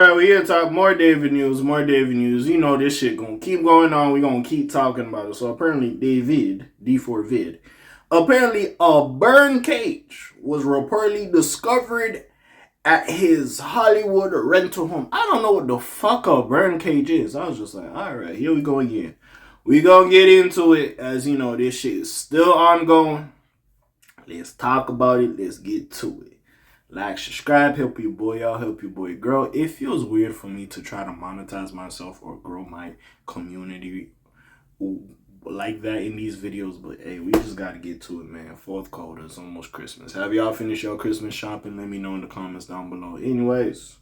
Alright, we here to talk more David news, more David news. You know this shit gonna keep going on. We gonna keep talking about it. So apparently David, D4VD, apparently a burn cage was reportedly discovered at his Hollywood rental home. I don't know what the fuck a burn cage is. I was just like, alright, here we go again. We gonna get into it. As you know, this shit is still ongoing. Let's talk about it. Let's get to it. Like, subscribe, help your boy out, help your boy grow. It feels weird for me to try to monetize myself or grow my community like that in these videos, but hey, we just gotta get to it, man. Fourth quarter, it's almost Christmas. Have y'all finished your Christmas shopping? Let me know in the comments down below. Anyways,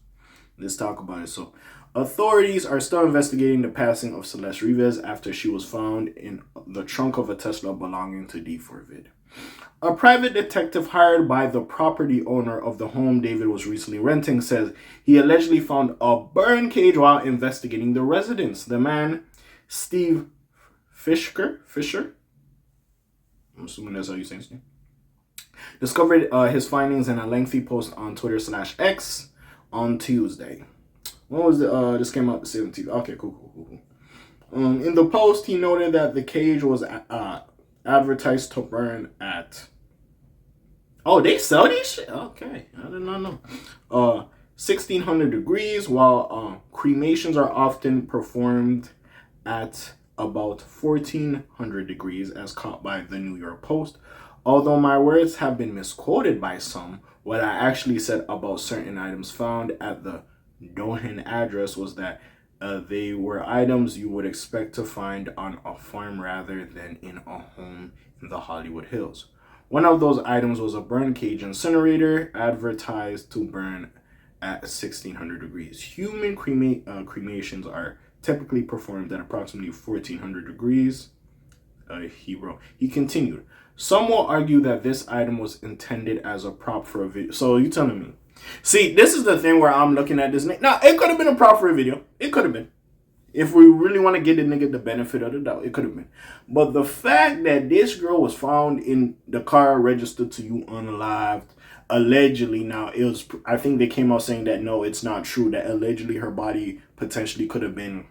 let's talk about it. So, authorities are still investigating the passing of Celeste Rivas after she was found in the trunk of a Tesla belonging to D4VD. A private detective hired by the property owner of the home David was recently renting says he allegedly found a burn cage while investigating the residence. The man, Steve Fisher, I'm assuming that's how you say his name, discovered his findings in a lengthy post on Twitter/X on Tuesday. When was it? This came out the 17th. Okay, cool. In the post, he noted that the cage was advertised to burn at... Oh, they sell these shit? Okay, I did not know. 1600 degrees, while cremations are often performed at about 1400 degrees, as caught by the New York Post. Although my words have been misquoted by some, what I actually said about certain items found at the Dohen address was that they were items you would expect to find on a farm rather than in a home in the Hollywood Hills. One of those items was a burn cage incinerator advertised to burn at 1600 degrees. Human cremations are typically performed at approximately 1400 degrees, he wrote. He continued, some will argue that this item was intended as a prop for a video. So you telling me? See, this is the thing where I'm looking at this nigga. Now, it could have been a prop for a video. It could have been. If we really want to give the nigga the benefit of the doubt, it could have been. But the fact that this girl was found in the car registered to you unalived, allegedly, now, it was, I think they came out saying that, no, it's not true, that allegedly her body potentially could have been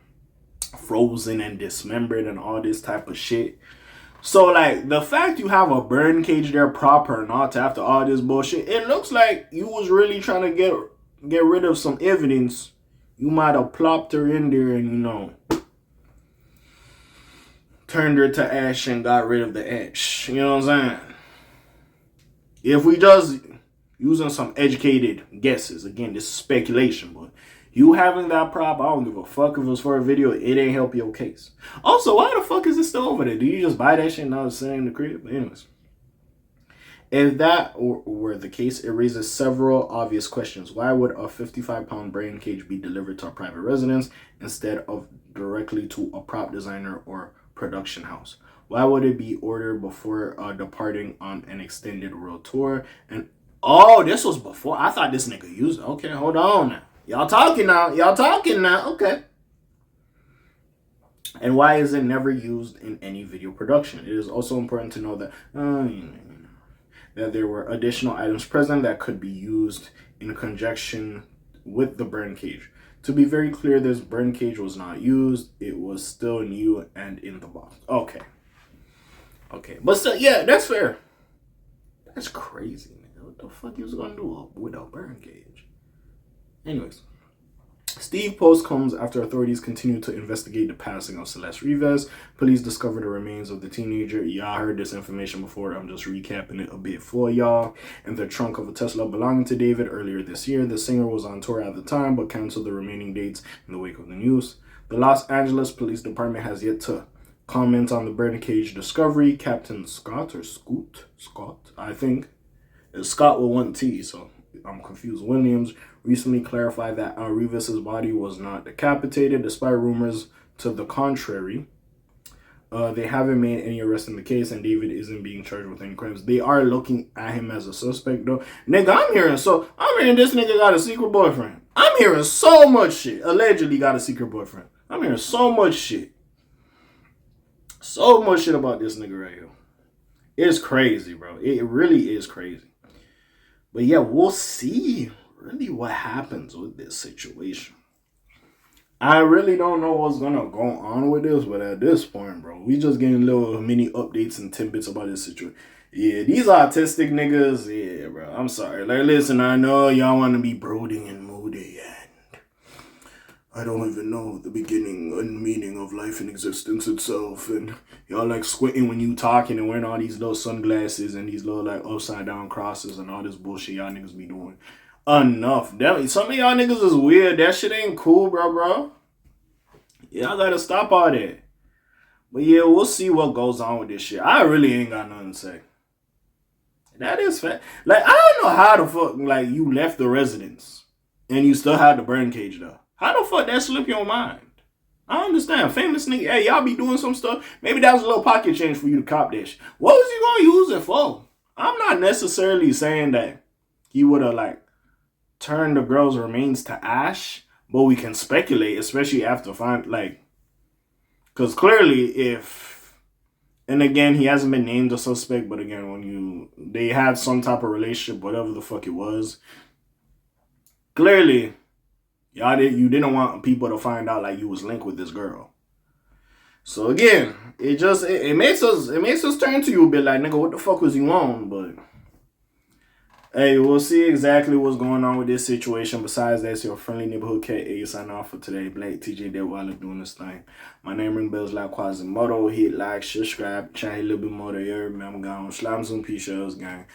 frozen and dismembered and all this type of shit. So, like, the fact you have a burn cage there proper and not after all this bullshit, it looks like you was really trying to get rid of some evidence. You might have plopped her in there and, you know, turned her to ash and got rid of the ash. You know what I'm saying? If we just using some educated guesses, again, this is speculation, but you having that prop, I don't give a fuck if it was for a video, it ain't help your case. Also, why the fuck is it still over there? Do you just buy that shit and now it's sitting in the crib? But anyways, if that were the case, it raises several obvious questions. Why would a 55-pound brain cage be delivered to a private residence instead of directly to a prop designer or production house? Why would it be ordered before departing on an extended world tour? And oh, this was before. I thought this nigga used it. Okay, hold on now. Y'all talking now. Okay. And why is it never used in any video production? It is also important to know that that there were additional items present that could be used in conjunction with the burn cage. To be very clear, this burn cage was not used. It was still new and in the box. Okay. But still, yeah, that's fair. That's crazy, man. What the fuck you was gonna do with a burn cage? Anyways, Steve post comes after authorities continue to investigate the passing of Celeste Rivas. Police discovered the remains of the teenager. Y'all heard this information before. I'm just recapping it a bit for y'all. In the trunk of a Tesla belonging to David earlier this year. The singer was on tour at the time, but canceled the remaining dates in the wake of the news. The Los Angeles Police Department has yet to comment on the burn cage discovery. Captain Scott, I think. It's Scott with one T, so I'm confused. Williams recently clarified that Rivas' body was not decapitated, despite rumors to the contrary. They haven't made any arrests in the case, and David isn't being charged with any crimes. They are looking at him as a suspect, though. Nigga, I'm hearing this nigga got a secret boyfriend. I'm hearing so much shit. Allegedly got a secret boyfriend. I'm hearing so much shit. So much shit about this nigga right here. It's crazy, bro. It really is crazy. But yeah, we'll see really what happens with this situation. I really don't know what's gonna go on with this, but at this point, bro, we just getting little mini updates and tidbits about this situation. Yeah, these autistic niggas, yeah, bro. I'm sorry. Like, listen, I know y'all want to be brooding and moody, and I don't even know the beginning and meaning of life and existence itself, and y'all like squinting when you talking and wearing all these little sunglasses and these little like upside down crosses and all this bullshit y'all niggas be doing. Enough. Some of y'all niggas is weird. That shit ain't cool, bro. Y'all gotta stop all that. But yeah, we'll see what goes on with this shit. I really ain't got nothing to say. That is fact. Like, I don't know how the fuck, like, you left the residence and you still had the burn cage though. How the fuck that slip your mind? I understand. Famous nigga, hey, y'all be doing some stuff. Maybe that was a little pocket change for you to cop that shit. What was you gonna use it for? I'm not necessarily saying that he would have, like, turned the girl's remains to ash, but we can speculate, especially after because clearly and again, he hasn't been named a suspect, but again, when they had some type of relationship, whatever the fuck it was, clearly, you didn't want people to find out like you was linked with this girl. So again, it makes us turn to you a bit like, nigga, what the fuck was you on? But hey, we'll see exactly what's going on with this situation. Besides that, it's your friendly neighborhood K.A. signing off for today. Black TJ Dead while doing this thing. My name ring bells like Quasimodo. Hit like, subscribe, try a little bit more to your. I'm gone. Slams and peace, gang.